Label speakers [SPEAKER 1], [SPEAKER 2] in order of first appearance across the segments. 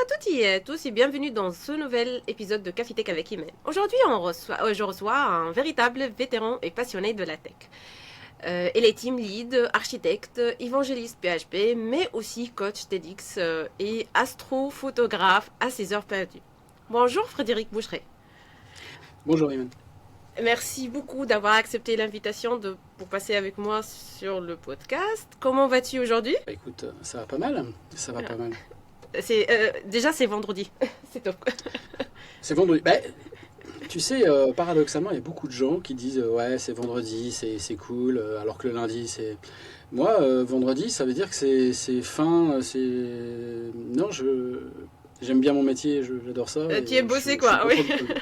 [SPEAKER 1] à toutes et à tous et bienvenue dans ce nouvel épisode de Café Tech avec Imen. Aujourd'hui, je reçois un véritable vétéran et passionné de la tech. Elle est team lead, architecte, évangéliste PHP, mais aussi coach TEDx et astrophotographe à ses heures perdues. Bonjour Frédéric Boucheret.
[SPEAKER 2] Bonjour Iman.
[SPEAKER 1] Merci beaucoup d'avoir accepté l'invitation pour passer avec moi sur le podcast. Comment vas-tu aujourd'hui?
[SPEAKER 2] Écoute, ça va pas mal. Ça va pas mal.
[SPEAKER 1] Déjà, c'est vendredi. C'est top.
[SPEAKER 2] C'est vendredi. Tu sais, paradoxalement, il y a beaucoup de gens qui disent ouais, c'est vendredi, c'est cool, alors que le lundi, c'est. Moi, vendredi, ça veut dire que c'est fin, c'est. Non, j'aime bien mon métier, j'adore ça.
[SPEAKER 1] Tu es bossé, quoi,
[SPEAKER 2] je
[SPEAKER 1] oui.
[SPEAKER 2] suis content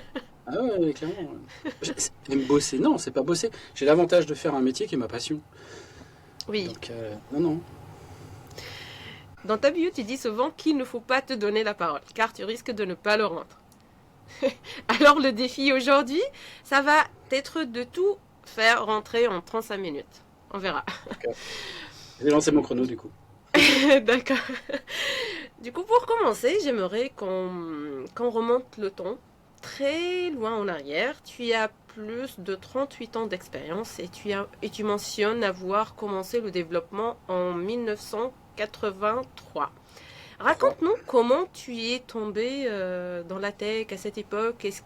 [SPEAKER 2] Ah ouais, clairement. Même bosser, non, c'est pas bosser. J'ai l'avantage de faire un métier qui est ma passion.
[SPEAKER 1] Oui.
[SPEAKER 2] Donc, non.
[SPEAKER 1] Dans ta bio, tu dis souvent qu'il ne faut pas te donner la parole, car tu risques de ne pas le rendre. Alors le défi aujourd'hui, ça va être de tout faire rentrer en 35 minutes. On verra.
[SPEAKER 2] D'accord. J'ai lancé mon chrono du coup.
[SPEAKER 1] D'accord. Du coup, pour commencer, j'aimerais qu'on remonte le temps très loin en arrière. Tu as plus de 38 ans d'expérience et tu mentionnes avoir commencé le développement en 1983. Raconte-nous comment tu es tombé dans la tech à cette époque. Qu'est-ce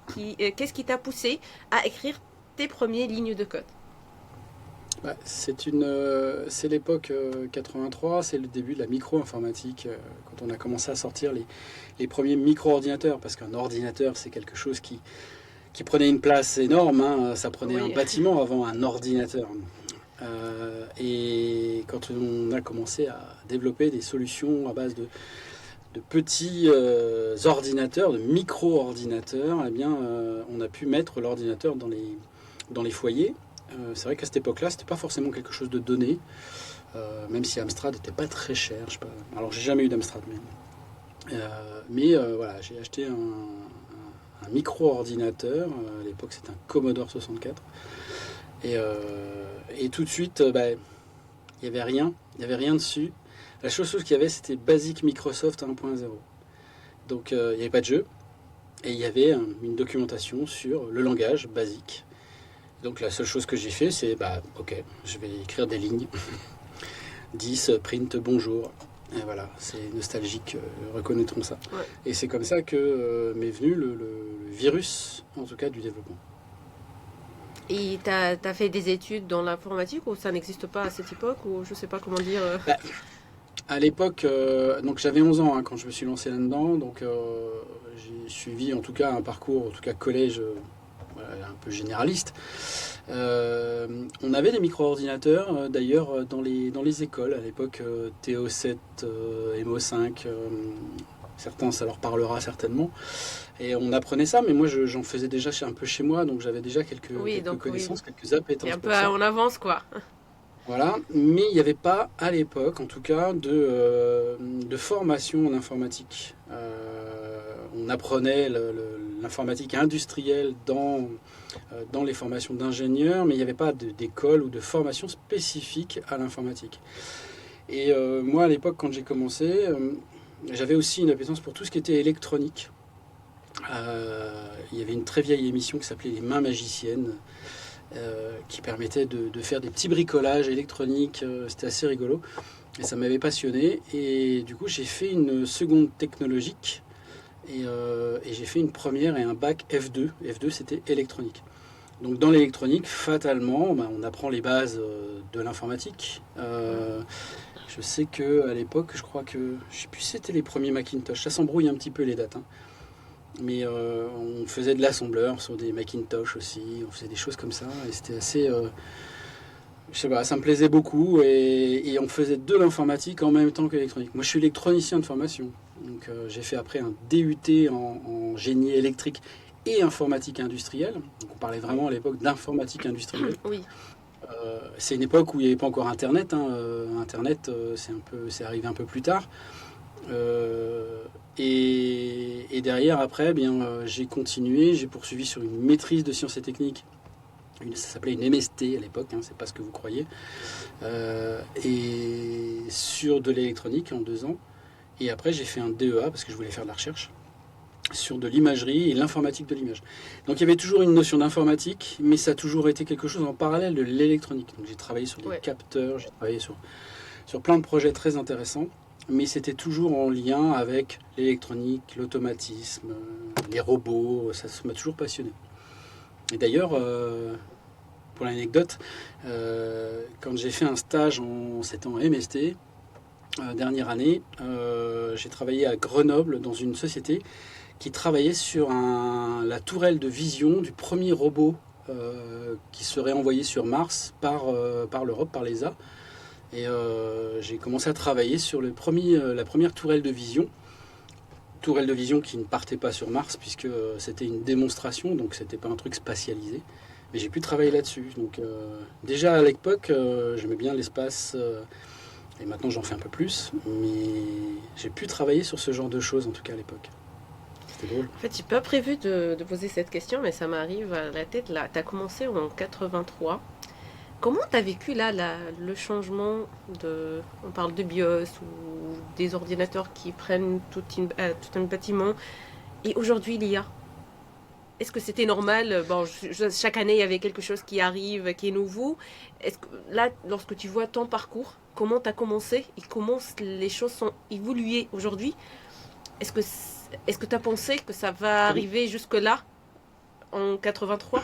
[SPEAKER 1] qui t'a poussé à écrire tes premières lignes de code?
[SPEAKER 2] C'est l'époque 83, c'est le début de la micro-informatique, quand on a commencé à sortir les premiers micro-ordinateurs, parce qu'un ordinateur, c'est quelque chose qui prenait une place énorme, hein, ça prenait un bâtiment avant un ordinateur. Et quand on a commencé à développer des solutions à base de petits ordinateurs, de micro-ordinateurs, eh bien, on a pu mettre l'ordinateur dans les foyers. C'est vrai qu'à cette époque-là, c'était pas forcément quelque chose de donné, même si Amstrad n'était pas très cher. Je sais pas. Alors, j'ai jamais eu d'Amstrad, mais voilà, j'ai acheté un micro-ordinateur. À l'époque, c'était un Commodore 64. Et tout de suite, il n'y avait rien. Il n'y avait rien dessus. La seule chose qu'il y avait, c'était Basic Microsoft 1.0. Donc, il n'y avait pas de jeu. Et il y avait une documentation sur le langage basique. Donc la seule chose que j'ai fait, c'est ok, je vais écrire des lignes. 10, print bonjour. Et voilà, c'est nostalgique, reconnaîtront ça.
[SPEAKER 1] Ouais.
[SPEAKER 2] Et c'est comme ça que m'est venu le virus, en tout cas, du développement.
[SPEAKER 1] Et t'as fait des études dans l'informatique ou ça n'existe pas à cette époque ou je sais pas comment dire.
[SPEAKER 2] À l'époque, donc j'avais 11 ans quand je me suis lancé là-dedans, donc j'ai suivi en tout cas un parcours, en tout cas collège, un peu généraliste. On avait des micro-ordinateurs d'ailleurs dans les écoles à l'époque, TO7, MO5, certains ça leur parlera certainement, et on apprenait ça, mais moi j'en faisais déjà un peu chez moi, donc j'avais déjà quelques connaissances, quelques appétences.
[SPEAKER 1] Et un peu en avance quoi.
[SPEAKER 2] Voilà, mais il n'y avait pas à l'époque, en tout cas, de formation en informatique. On apprenait l'informatique industrielle dans les formations d'ingénieurs, mais il n'y avait pas d'école ou de formation spécifique à l'informatique. Et moi, à l'époque, quand j'ai commencé, j'avais aussi une appétence pour tout ce qui était électronique. Il y avait une très vieille émission qui s'appelait Les Mains Magiciennes, qui permettait de faire des petits bricolages électroniques. C'était assez rigolo et ça m'avait passionné. Et du coup, j'ai fait une seconde technologique et j'ai fait une première et un bac F2. F2, c'était électronique. Donc dans l'électronique, fatalement, on apprend les bases de l'informatique. Je sais qu'à l'époque, je crois que, je sais plus si c'était les premiers Macintosh. Ça s'embrouille un petit peu les dates, hein. Mais on faisait de l'assembleur sur des Macintosh aussi, on faisait des choses comme ça, et c'était assez... je sais pas, ça me plaisait beaucoup, et on faisait de l'informatique en même temps que l'électronique. Moi je suis électronicien de formation, donc j'ai fait après un DUT en génie électrique et informatique industrielle, donc on parlait vraiment à l'époque d'informatique industrielle.
[SPEAKER 1] Oui.
[SPEAKER 2] C'est une époque où il n'y avait pas encore Internet, hein. Internet c'est arrivé un peu plus tard. Et derrière, après, j'ai continué, j'ai poursuivi sur une maîtrise de sciences et techniques. Ça s'appelait une MST à l'époque, hein, c'est pas ce que vous croyez. Et sur de l'électronique en 2 ans. Et après, j'ai fait un DEA parce que je voulais faire de la recherche sur de l'imagerie et l'informatique de l'image. Donc il y avait toujours une notion d'informatique, mais ça a toujours été quelque chose en parallèle de l'électronique. Donc j'ai travaillé sur des
[SPEAKER 1] Ouais.
[SPEAKER 2] capteurs, j'ai travaillé sur plein de projets très intéressants, mais c'était toujours en lien avec l'électronique, l'automatisme, les robots, ça m'a toujours passionné. Et d'ailleurs, pour l'anecdote, quand j'ai fait un stage c'était en MST, dernière année, j'ai travaillé à Grenoble dans une société qui travaillait sur la tourelle de vision du premier robot qui serait envoyé sur Mars par l'Europe, par l'ESA. Et j'ai commencé à travailler sur la première tourelle de vision. Tourelle de vision qui ne partait pas sur Mars puisque c'était une démonstration, donc c'était pas un truc spatialisé. Mais j'ai pu travailler là-dessus. Donc déjà à l'époque, j'aimais bien l'espace. Et maintenant j'en fais un peu plus. Mais j'ai pu travailler sur ce genre de choses en tout cas à l'époque. C'était drôle.
[SPEAKER 1] En fait, j'ai pas prévu de poser cette question, mais ça m'arrive à la tête là. Tu as commencé en 83. Comment tu as vécu là le changement de. On parle de BIOS ou des ordinateurs qui prennent tout un bâtiment et aujourd'hui l'IA. Est-ce que c'était normal? Bon, chaque année il y avait quelque chose qui arrive, qui est nouveau. Est-ce que là, lorsque tu vois ton parcours, comment tu as commencé et comment les choses sont évoluées aujourd'hui, est-ce que tu as pensé que ça va arriver jusque-là en 83?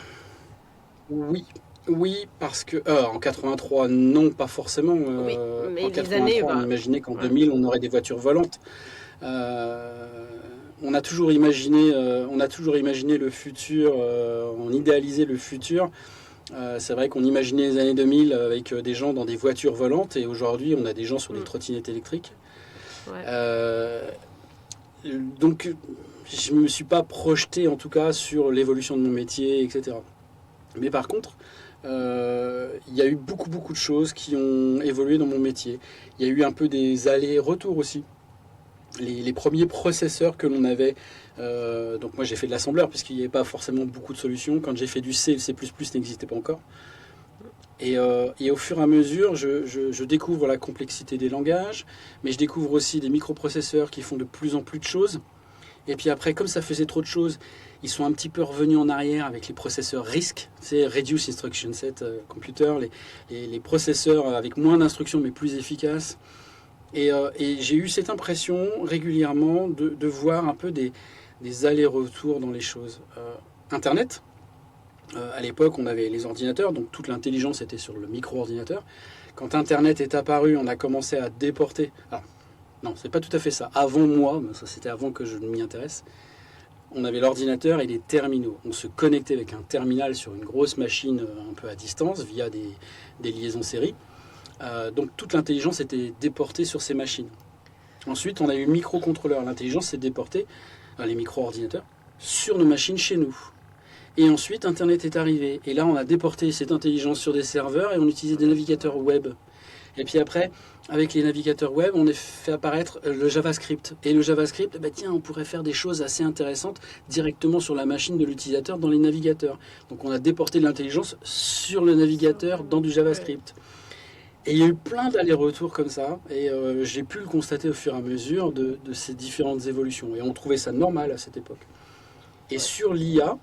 [SPEAKER 2] Oui, oui, parce que en 83, non, pas forcément.
[SPEAKER 1] Oui,
[SPEAKER 2] En
[SPEAKER 1] mais les années,
[SPEAKER 2] 83, on
[SPEAKER 1] bah,
[SPEAKER 2] imaginait qu'en
[SPEAKER 1] ouais.
[SPEAKER 2] 2000, on aurait des voitures volantes. Euh, on a toujours imaginé le futur, on idéalisait le futur. C'est vrai qu'on imaginait les années 2000 avec des gens dans des voitures volantes, et aujourd'hui, on a des gens sur des
[SPEAKER 1] Mm,
[SPEAKER 2] trottinettes électriques.
[SPEAKER 1] ouais.
[SPEAKER 2] Euh, donc, je ne me suis pas projeté, en tout cas, sur l'évolution de mon métier, etc. Mais par contre, il y a eu beaucoup, beaucoup de choses qui ont évolué dans mon métier. Il y a eu un peu des allers-retours aussi. Les premiers processeurs que l'on avait, donc moi j'ai fait de l'assembleur puisqu'il n'y avait pas forcément beaucoup de solutions. Quand j'ai fait du C, le C++ n'existait pas encore. Et au fur et à mesure, je découvre la complexité des langages, mais je découvre aussi des microprocesseurs qui font de plus en plus de choses. Et puis après, comme ça faisait trop de choses, ils sont un petit peu revenus en arrière avec les processeurs RISC, c'est Reduce Instruction Set Computer, les processeurs avec moins d'instructions mais plus efficaces. Et j'ai eu cette impression régulièrement de voir un peu des allers-retours dans les choses. Internet, à l'époque, on avait les ordinateurs, donc toute l'intelligence était sur le micro-ordinateur. Quand Internet est apparu, on a commencé à déporter. Alors, non, c'est pas tout à fait ça. Avant moi, ça c'était avant que je ne m'y intéresse, on avait l'ordinateur et les terminaux. On se connectait avec un terminal sur une grosse machine un peu à distance via des liaisons série. Donc toute l'intelligence était déportée sur ces machines. Ensuite, on a eu le microcontrôleur. L'intelligence s'est déportée, les micro-ordinateurs, sur nos machines chez nous. Et ensuite, Internet est arrivé. Et là, on a déporté cette intelligence sur des serveurs et on utilisait des navigateurs web. Et puis après, avec les navigateurs web, on a fait apparaître le JavaScript. Et le JavaScript, bah tiens, on pourrait faire des choses assez intéressantes directement sur la machine de l'utilisateur dans les navigateurs. Donc on a déporté de l'intelligence sur le navigateur dans du
[SPEAKER 1] Ouais.
[SPEAKER 2] JavaScript. Et il y a eu plein d'allers-retours comme ça, et j'ai pu le constater au fur et à mesure de ces différentes évolutions. Et on trouvait ça normal à cette époque. Et
[SPEAKER 1] Ouais.
[SPEAKER 2] sur l'IA,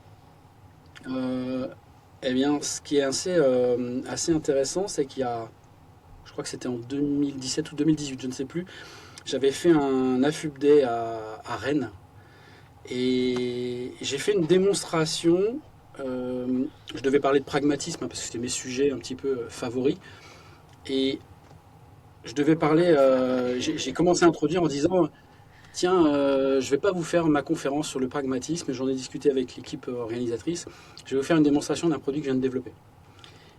[SPEAKER 2] eh bien, ce qui est assez intéressant, c'est qu'il y a, je crois que c'était en 2017 ou 2018, je ne sais plus, j'avais fait un AFUB Day à Rennes, et j'ai fait une démonstration. Je devais parler de pragmatisme, hein, parce que c'était mes sujets un petit peu favoris. Et je devais parler, j'ai commencé à introduire en disant, tiens, je ne vais pas vous faire ma conférence sur le pragmatisme, j'en ai discuté avec l'équipe organisatrice, je vais vous faire une démonstration d'un produit que je viens de développer.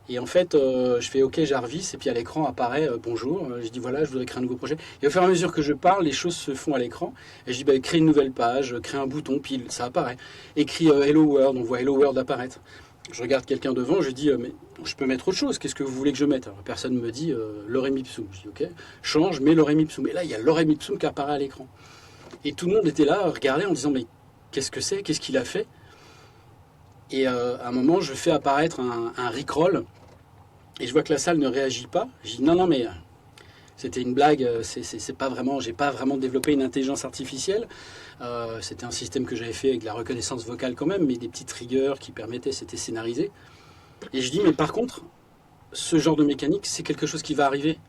[SPEAKER 2] Et en fait, je fais OK Jarvis, et puis à l'écran apparaît bonjour, je dis voilà, je voudrais créer un nouveau projet. Et au fur et à mesure que je parle, les choses se font à l'écran, et je dis bah, crée une nouvelle page, crée un bouton, puis ça apparaît. Écris Hello World, on voit Hello World apparaître. Je regarde quelqu'un devant, je dis mais je peux mettre autre chose, qu'est-ce que vous voulez que je mette? Alors, personne me dit Lorem Ipsum. Je dis ok, change, mets Lorem Ipsum. Et là, il y a Lorem Ipsum qui apparaît à l'écran. Et tout le monde était là, regardait en disant mais qu'est-ce que c'est? Qu'est-ce qu'il a fait? Et à un moment, je fais apparaître un Rickroll, et je vois que la salle ne réagit pas. Je dis non, non, mais C'était une blague, c'est pas vraiment, j'ai pas vraiment développé une intelligence artificielle. C'était un système que j'avais fait avec de la reconnaissance vocale quand même, mais des petits triggers qui permettaient, c'était scénarisé. Et je dis, mais par contre, ce genre de mécanique, c'est quelque chose qui va arriver.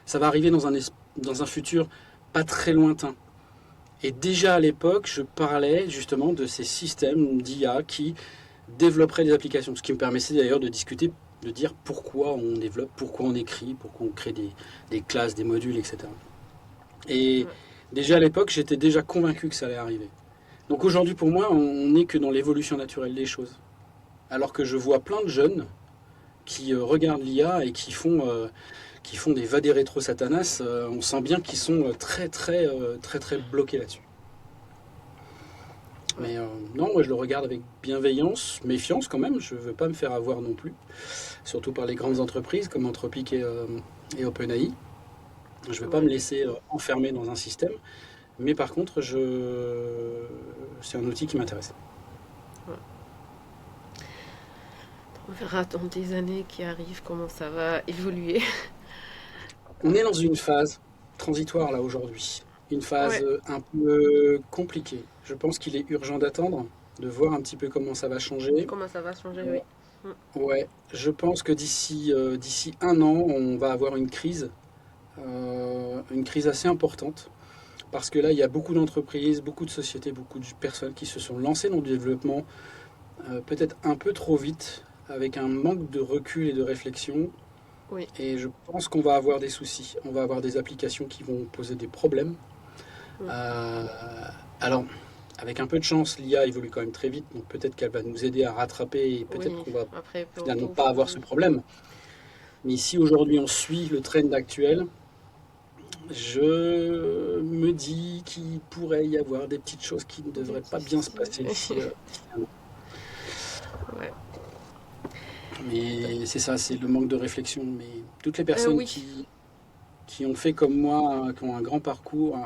[SPEAKER 2] Ça va arriver dans un futur pas très lointain. Et déjà à l'époque, je parlais justement de ces systèmes d'IA qui développeraient des applications. Ce qui me permettait d'ailleurs de discuter, de dire pourquoi on développe, pourquoi on écrit, pourquoi on crée des classes, des modules, etc. Et déjà à l'époque, j'étais déjà convaincu que ça allait arriver. Donc aujourd'hui, pour moi, on n'est que dans l'évolution naturelle des choses. Alors que je vois plein de jeunes qui regardent l'IA et qui font des va des rétro satanas, on sent bien qu'ils sont très bloqués là-dessus. Mais non, moi je le regarde avec bienveillance, méfiance quand même, je ne veux pas me faire avoir non plus, surtout par les grandes entreprises comme Anthropic et OpenAI. Je ne veux pas me laisser enfermer dans un système, mais par contre, c'est un outil qui m'intéresse.
[SPEAKER 1] Ouais. On verra dans des années qui arrivent comment ça va évoluer.
[SPEAKER 2] On est dans une phase transitoire là aujourd'hui, une phase un peu compliquée. Je pense qu'il est urgent d'attendre, de voir un petit peu comment ça va changer.
[SPEAKER 1] Comment ça va changer, oui.
[SPEAKER 2] Ouais, je pense que d'ici 1 an, on va avoir une crise assez importante. Parce que là, il y a beaucoup d'entreprises, beaucoup de sociétés, beaucoup de personnes qui se sont lancées dans le développement peut-être un peu trop vite, avec un manque de recul et de réflexion.
[SPEAKER 1] Oui.
[SPEAKER 2] Et je pense qu'on va avoir des soucis. On va avoir des applications qui vont poser des problèmes.
[SPEAKER 1] Oui.
[SPEAKER 2] Alors, avec un peu de chance, l'IA évolue quand même très vite, donc peut-être qu'elle va nous aider à rattraper et peut-être qu'on va finalement pas avoir ce problème. Mais si aujourd'hui on suit le trend actuel, je me dis qu'il pourrait y avoir des petites choses qui ne devraient pas bien se passer d'ici un an.
[SPEAKER 1] Ouais.
[SPEAKER 2] Mais c'est ça, c'est le manque de réflexion. Mais toutes les personnes qui ont fait comme moi, qui ont un grand parcours,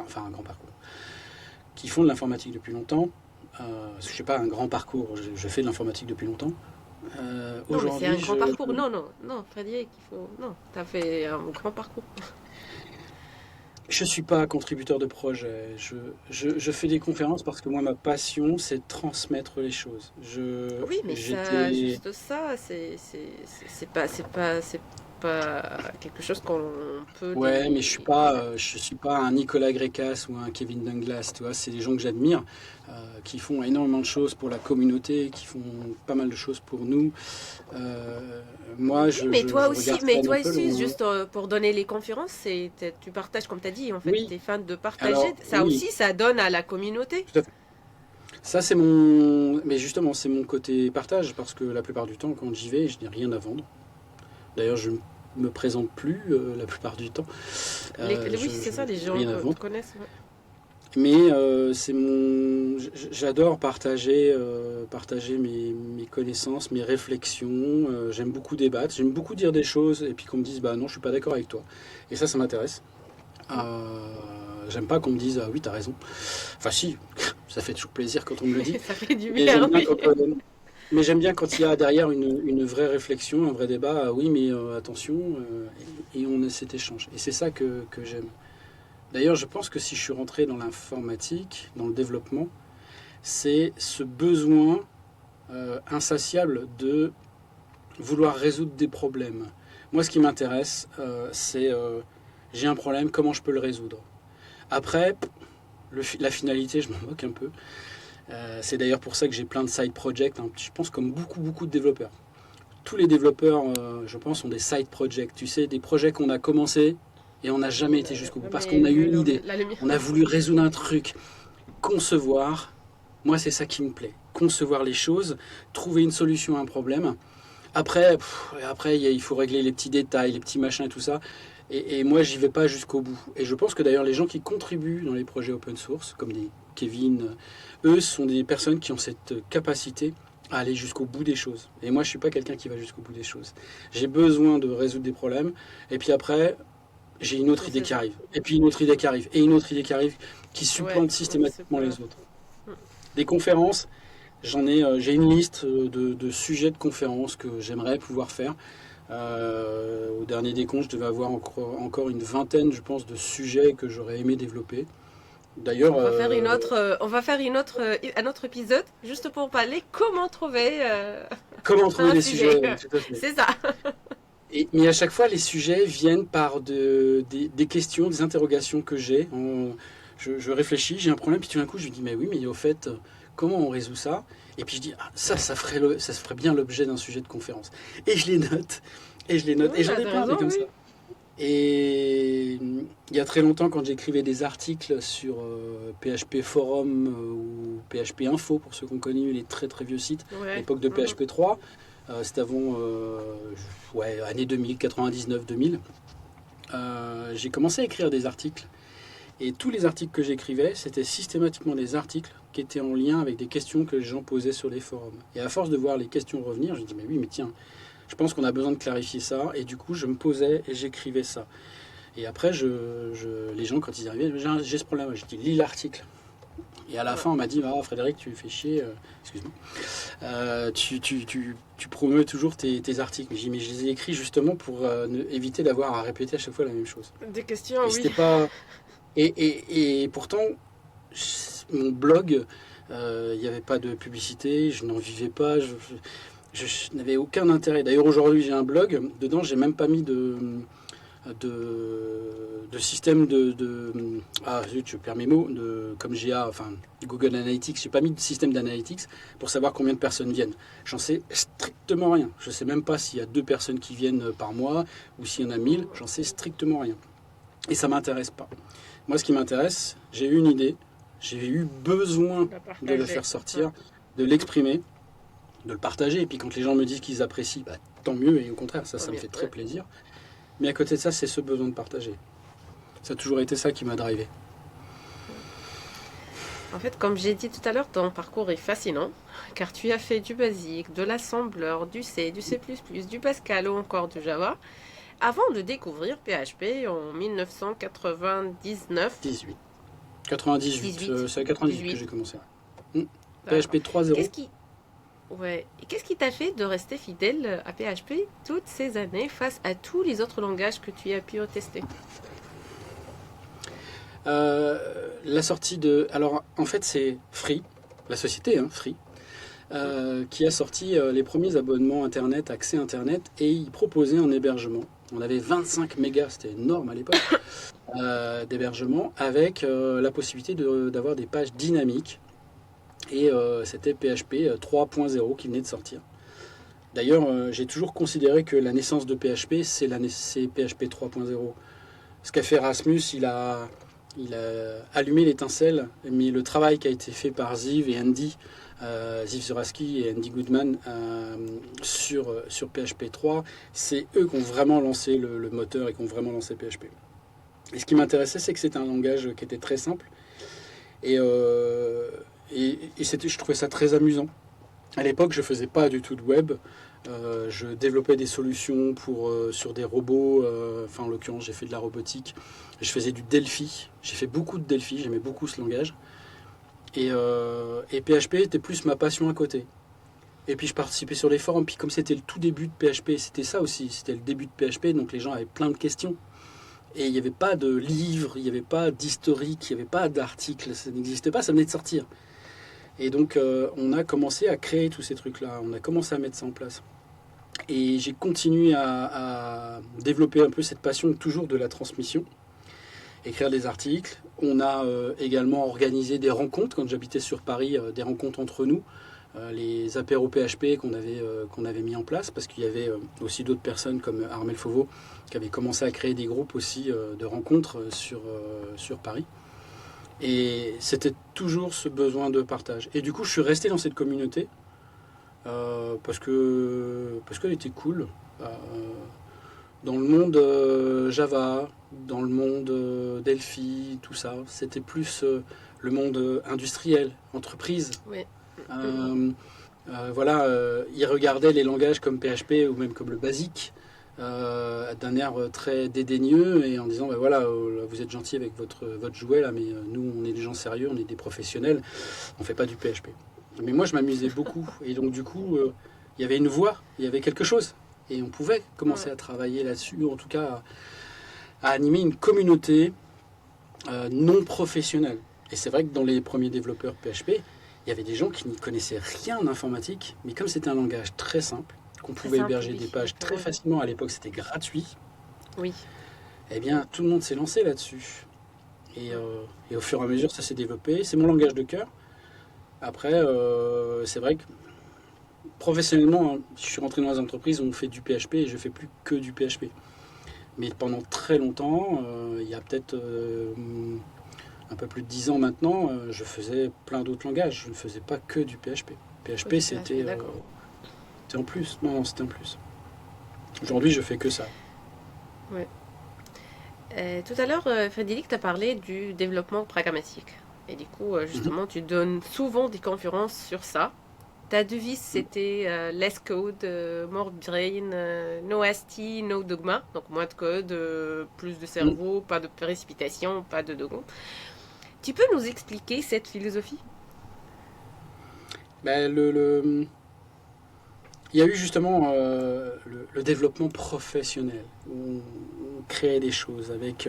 [SPEAKER 2] qui font de l'informatique depuis longtemps, je sais pas, un grand parcours, je fais de l'informatique depuis longtemps.
[SPEAKER 1] Non, mais c'est un grand parcours. Non, Frédéric, non, tu as fait un grand parcours.
[SPEAKER 2] Je suis pas contributeur de projet. Je fais des conférences parce que moi, ma passion, c'est de transmettre les choses.
[SPEAKER 1] Oui, mais juste ça, c'est pas quelque chose qu'on peut.
[SPEAKER 2] Ouais, mais je suis pas un Nicolas Grécas ou un Kevin Douglas, tu vois. C'est des gens que j'admire, qui font énormément de choses pour la communauté, qui font pas mal de choses pour nous. Moi,
[SPEAKER 1] toi aussi, juste pour donner les conférences, tu partages, comme tu as dit, en fait, tu es fan de partager. Aussi, ça donne à la communauté.
[SPEAKER 2] Tout à fait. Ça, mais justement, c'est mon côté partage, parce que la plupart du temps, quand j'y vais, je n'ai rien à vendre. D'ailleurs, je ne me présente plus la plupart du temps.
[SPEAKER 1] Oui, c'est ça, les gens te connaissent. Ouais.
[SPEAKER 2] Mais j'adore partager mes connaissances, mes réflexions. J'aime beaucoup débattre, j'aime beaucoup dire des choses et puis qu'on me dise bah non, je suis pas d'accord avec toi. Et ça m'intéresse. J'aime pas qu'on me dise ah oui, t'as raison. Enfin si, ça fait toujours plaisir quand on me le dit.
[SPEAKER 1] Ça fait du bien.
[SPEAKER 2] Mais j'aime bien quand il y a derrière une vraie réflexion, un vrai débat. Oui, mais attention, et on a cet échange. Et c'est ça que j'aime. D'ailleurs, je pense que si je suis rentré dans l'informatique, dans le développement, c'est ce besoin insatiable de vouloir résoudre des problèmes. Moi, ce qui m'intéresse, c'est j'ai un problème, comment je peux le résoudre. Après, la finalité, je m'en moque un peu. C'est d'ailleurs pour ça que j'ai plein de side projects, hein, je pense comme beaucoup de développeurs. Tous les développeurs, je pense, ont des side projects. Tu sais, des projets qu'on a commencés et on n'a jamais été jusqu'au bout. Parce qu'on a eu une idée. On a voulu résoudre un truc. Concevoir, moi c'est ça qui me plaît. Concevoir les choses, trouver une solution à un problème. Après il faut régler les petits détails, les petits machins et tout ça. Et moi, j'y vais pas jusqu'au bout. Et je pense que d'ailleurs, les gens qui contribuent dans les projets open source, comme des Kevin, eux sont des personnes qui ont cette capacité à aller jusqu'au bout des choses. Et moi, je suis pas quelqu'un qui va jusqu'au bout des choses. J'ai besoin de résoudre des problèmes. Et puis après, j'ai une autre idée qui arrive. Et puis une autre idée qui arrive. Et une autre idée qui arrive, qui supplante systématiquement les autres. Des conférences, j'ai une liste de sujets de conférences que j'aimerais pouvoir faire. Au dernier décompte, je devais avoir encore une vingtaine, je pense, de sujets que j'aurais aimé développer. D'ailleurs,
[SPEAKER 1] On va faire un autre épisode juste pour parler comment trouver
[SPEAKER 2] comment trouver
[SPEAKER 1] un
[SPEAKER 2] des
[SPEAKER 1] sujet.
[SPEAKER 2] sujets, tout à fait.
[SPEAKER 1] C'est ça.
[SPEAKER 2] Mais à chaque fois, les sujets viennent par des questions, des interrogations que j'ai. Je réfléchis, j'ai un problème, puis tout d'un coup, je me dis, mais oui, mais au fait, comment on résout ça? Et puis je dis, ah, ça ferait bien l'objet d'un sujet de conférence. Et je les note, et je les note,
[SPEAKER 1] Oui,
[SPEAKER 2] et j'en ai
[SPEAKER 1] t'as
[SPEAKER 2] plein des
[SPEAKER 1] raison,
[SPEAKER 2] comme
[SPEAKER 1] oui.
[SPEAKER 2] ça. Et il y a très longtemps, quand j'écrivais des articles sur PHP Forum ou PHP Info, pour ceux qui ont connu les très très vieux sites, à
[SPEAKER 1] Ouais.
[SPEAKER 2] l'époque de
[SPEAKER 1] Mhm.
[SPEAKER 2] PHP 3, c'était avant année 2000, 99-2000, j'ai commencé à écrire des articles. Et tous les articles que j'écrivais, c'était systématiquement des articles qui étaient en lien avec des questions que les gens posaient sur les forums. Et à force de voir les questions revenir, je me dis, mais oui, mais tiens, je pense qu'on a besoin de clarifier ça. Et du coup, je me posais et j'écrivais ça. Et après, les gens, quand ils arrivaient, j'ai ce problème. Je dis, lis l'article. Et à la
[SPEAKER 1] Ouais.
[SPEAKER 2] fin, on m'a dit, ah, Frédéric, tu fais chier, excuse-moi, tu promeus toujours tes articles. Mais j'ai dit, mais je les ai écrits justement pour éviter d'avoir à répéter à chaque fois la même chose.
[SPEAKER 1] Des questions,
[SPEAKER 2] Et
[SPEAKER 1] oui.
[SPEAKER 2] c'était pas. Et pourtant, mon blog, il n'y avait pas de publicité, je n'en vivais pas, je n'avais aucun intérêt. D'ailleurs, aujourd'hui, j'ai un blog, dedans, j'ai même pas mis de système ah zut, je perds mes mots, comme GA, enfin Google Analytics, j'ai pas mis de système d'analytics pour savoir combien de personnes viennent. J'en sais strictement rien. Je sais même pas s'il y a 2 personnes qui viennent par mois ou s'il y en a 1000, j'en sais strictement rien. Et ça m'intéresse pas. Moi, ce qui m'intéresse, j'ai eu une idée, j'ai eu besoin de le faire sortir, de l'exprimer, de le partager. Et puis quand les gens me disent qu'ils apprécient, bah, tant mieux. Et au contraire, ça me fait très plaisir. Mais à côté de ça, c'est ce besoin de partager. Ça a toujours été ça qui m'a drivé.
[SPEAKER 1] En fait, comme j'ai dit tout à l'heure, ton parcours est fascinant, car tu as fait du basique, de l'assembleur, du C, du C++, du Pascal ou encore du Java, avant de découvrir PHP en 1999.
[SPEAKER 2] 18. 98. C'est à 98
[SPEAKER 1] 18.
[SPEAKER 2] que j'ai commencé.
[SPEAKER 1] D'accord.
[SPEAKER 2] PHP 3.0.
[SPEAKER 1] Qu'est-ce qui t'a fait de rester fidèle à PHP toutes ces années face à tous les autres langages que tu as pu tester?
[SPEAKER 2] La sortie de... Alors, en fait, c'est Free, la société, Free, qui a sorti les premiers abonnements Internet, accès Internet, et ils proposaient un hébergement. On avait 25 mégas, c'était énorme à l'époque, d'hébergement, avec la possibilité d'avoir des pages dynamiques. Et c'était PHP 3.0 qui venait de sortir. D'ailleurs, j'ai toujours considéré que la naissance de PHP, c'est PHP 3.0. Ce qu'a fait Rasmus, il a allumé l'étincelle, mais le travail qui a été fait par Ziv et Andy, Ziv Zuraski et Andy Goodman sur PHP 3, c'est eux qui ont vraiment lancé le moteur et qui ont vraiment lancé PHP. Et ce qui m'intéressait, c'est que c'était un langage qui était très simple et je trouvais ça très amusant. À l'époque, je ne faisais pas du tout de web. Je développais des solutions sur des robots. En l'occurrence, j'ai fait de la robotique. Je faisais du Delphi. J'ai fait beaucoup de Delphi. J'aimais beaucoup ce langage. Et PHP était plus ma passion à côté. Et puis je participais sur les forums. Puis comme c'était le tout début de PHP, c'était ça aussi. C'était le début de PHP. Donc les gens avaient plein de questions. Et il n'y avait pas de livres, il n'y avait pas d'historique, il n'y avait pas d'articles. Ça n'existait pas, ça venait de sortir. Et donc, on a commencé à créer tous ces trucs-là. On a commencé à mettre ça en place. Et j'ai continué à développer un peu cette passion toujours de la transmission, écrire des articles. On a également organisé des rencontres, quand j'habitais sur Paris, des rencontres entre nous, les apéros PHP qu'on avait mis en place, parce qu'il y avait aussi d'autres personnes comme Armel Fauveau qui avaient commencé à créer des groupes aussi de rencontres sur Paris. Et c'était toujours ce besoin de partage. Et du coup, je suis resté dans cette communauté parce qu'elle était cool. Dans le monde Java, dans le monde Delphi, tout ça, c'était plus le monde industriel, entreprise.
[SPEAKER 1] Oui.
[SPEAKER 2] Ils regardaient les langages comme PHP ou même comme le BASIC d'un air très dédaigneux et en disant vous êtes gentil avec votre jouet là, mais nous on est des gens sérieux, on est des professionnels, on fait pas du PHP. Mais moi je m'amusais beaucoup et donc du coup il y avait une voix, il y avait quelque chose. Et on pouvait commencer à travailler là-dessus, ou en tout cas à animer une communauté non professionnelle. Et c'est vrai que dans les premiers développeurs PHP, il y avait des gens qui n'y connaissaient rien en informatique, mais comme c'était un langage très simple, qu'on pouvait héberger des pages très facilement, à l'époque c'était gratuit,
[SPEAKER 1] Oui.
[SPEAKER 2] eh bien tout le monde s'est lancé là-dessus. Et au fur et à mesure, ça s'est développé. C'est mon langage de cœur. Après, c'est vrai que professionnellement, hein, je suis rentré dans les entreprises où on fait du PHP et je ne fais plus que du PHP. Mais pendant très longtemps, il y a peut-être un peu plus de 10 ans maintenant, je faisais plein d'autres langages. Je ne faisais pas que du PHP. PHP, c'était en plus. Non, c'était en plus. Aujourd'hui, je fais que ça.
[SPEAKER 1] Ouais. Tout à l'heure, Frédéric t'a parlé du développement pragmatique. Et du coup, justement, tu donnes souvent des conférences sur ça. Ta devise, c'était less code, more brain, no ST, no dogma. Donc moins de code, plus de cerveau, pas de précipitation, pas de dogma. Tu peux nous expliquer cette philosophie?
[SPEAKER 2] Ben, il y a eu justement le développement professionnel, où on créait des choses avec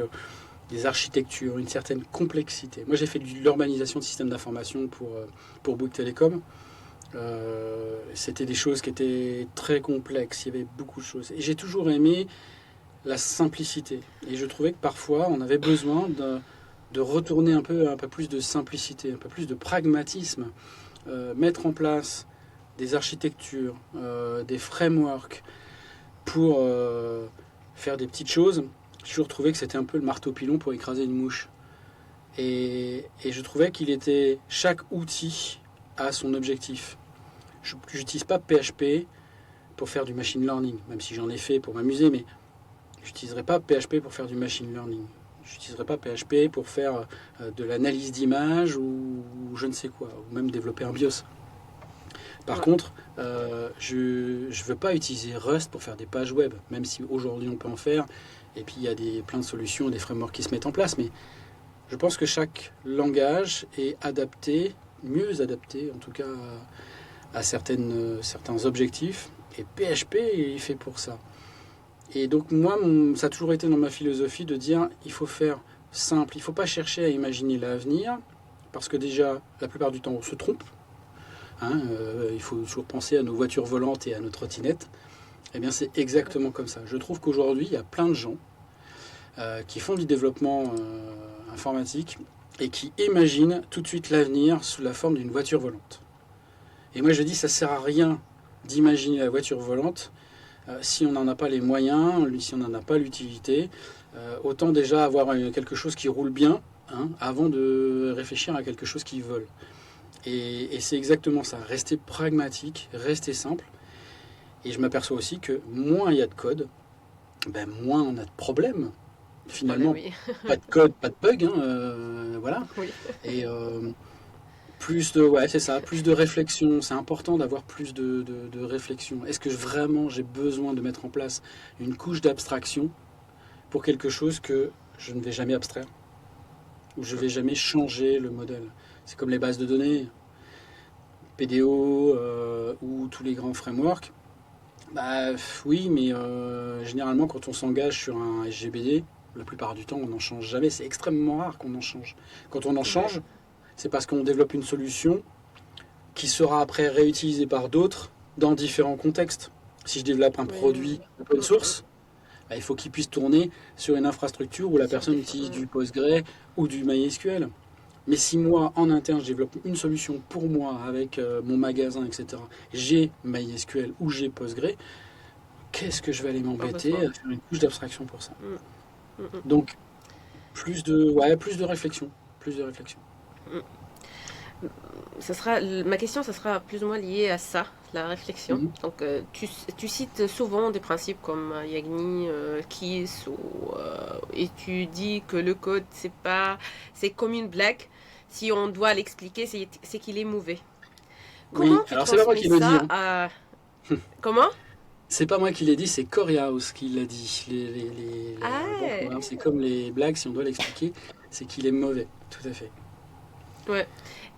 [SPEAKER 2] des architectures, une certaine complexité. Moi, j'ai fait de l'urbanisation de systèmes d'information pour Bouygues Télécom. C'était des choses qui étaient très complexes, il y avait beaucoup de choses. Et j'ai toujours aimé la simplicité. Et je trouvais que parfois, on avait besoin de retourner un peu plus de simplicité, un peu plus de pragmatisme, mettre en place des architectures, des frameworks pour faire des petites choses. J'ai toujours trouvé que c'était un peu le marteau pilon pour écraser une mouche. Et je trouvais qu'il était chaque outil a son objectif. Je n'utilise pas PHP pour faire du machine learning, même si j'en ai fait pour m'amuser, mais je n'utiliserai pas PHP pour faire du machine learning. Je n'utiliserai pas PHP pour faire de l'analyse d'image ou je ne sais quoi, ou même développer un BIOS. Par contre, je ne veux pas utiliser Rust pour faire des pages web, même si aujourd'hui on peut en faire, et puis il y a plein de solutions, des frameworks qui se mettent en place, mais je pense que chaque langage est adapté, mieux adapté en tout cas à certains objectifs, et PHP est fait pour ça. Et donc moi, ça a toujours été dans ma philosophie de dire il faut faire simple, il ne faut pas chercher à imaginer l'avenir, parce que déjà, la plupart du temps, on se trompe. Il faut toujours penser à nos voitures volantes et à nos trottinettes. Eh bien, c'est exactement comme ça. Je trouve qu'aujourd'hui, il y a plein de gens qui font du développement informatique et qui imaginent tout de suite l'avenir sous la forme d'une voiture volante. Et moi, je dis, ça ne sert à rien d'imaginer la voiture volante si on n'en a pas les moyens, si on n'en a pas l'utilité. Autant déjà avoir quelque chose qui roule bien avant de réfléchir à quelque chose qui vole. Et c'est exactement ça, rester pragmatique, rester simple. Et je m'aperçois aussi que moins il y a de code, moins on a de problèmes. Finalement, pas de code, pas de bug, voilà.
[SPEAKER 1] Oui.
[SPEAKER 2] Et plus de réflexion. C'est important d'avoir plus de réflexion. Est-ce que vraiment j'ai besoin de mettre en place une couche d'abstraction pour quelque chose que je ne vais jamais abstraire, ou je ne vais jamais changer le modèle? C'est comme les bases de données, PDO ou tous les grands frameworks. Oui, mais généralement quand on s'engage sur un SGBD, la plupart du temps on n'en change jamais. C'est extrêmement rare qu'on en change. Quand on en change, c'est parce qu'on développe une solution qui sera après réutilisée par d'autres dans différents contextes. Si je développe un produit open source, il faut qu'il puisse tourner sur une infrastructure où la personne utilise du Postgre ou du MySQL. Mais si moi, en interne, je développe une solution pour moi avec mon magasin, etc., j'ai MySQL ou j'ai Postgre, qu'est-ce que je vais aller m'embêter à faire une couche d'abstraction pour ça? Donc, plus de réflexion. Plus de réflexion.
[SPEAKER 1] Ma question, ça sera plus ou moins liée à ça, la réflexion. Donc, tu cites souvent des principes comme Yagni, Kiss, et tu dis que le code, c'est comme une blague. Si on doit l'expliquer, c'est qu'il est mauvais. Comment tu
[SPEAKER 2] alors c'est pas moi qui le dis.
[SPEAKER 1] Comment?
[SPEAKER 2] C'est pas moi qui l'ai dit, c'est Corehouse qui l'a dit. C'est comme les blagues, si on doit l'expliquer, c'est qu'il est mauvais, tout à fait.
[SPEAKER 1] Ouais.